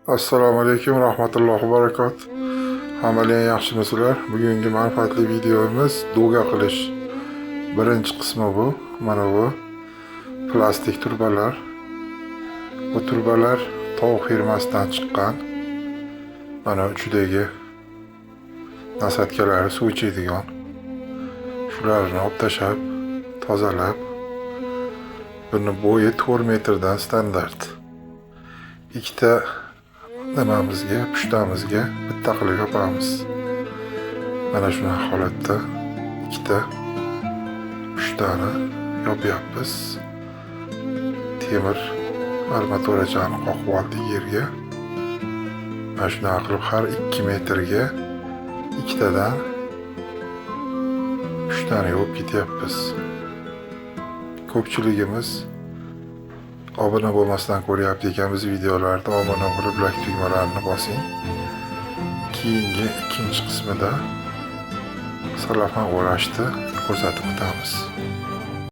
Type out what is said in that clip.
Assalomu alaykum, rahmatullohi va barakot. Hammalar yaxshimisizlar? Bugungi manfaatli videomiz do'ga qilish. Birinchi qismi bu. Mana bu plastik turbalar. Bu turbalar tovuq fermasidan chiqqan. Mana uchidagi nasatkalari suv ichadigan. Shularni olib tashlab, tozalab, buni bo'yi 4 metrdan standart. Ikkita nimamizga, pushtamizga bitta qilib yopamiz. Mana shunday holatda ikkita pushtani yopyapmiz. Temir armaturachani qoqib oldik yerga. Mana shunday qilib har 2 metrga ikkitadan pushtani yopib ketyapmiz. Ko'pchiligimiz obuna bo'lmasdan ko'ryapti ekanmiz videolarda. Obuna bo'lib like tugmalarini bosing. Keyingi ikkinchi qismida salafan o'rashni ko'rsatib o'tamiz.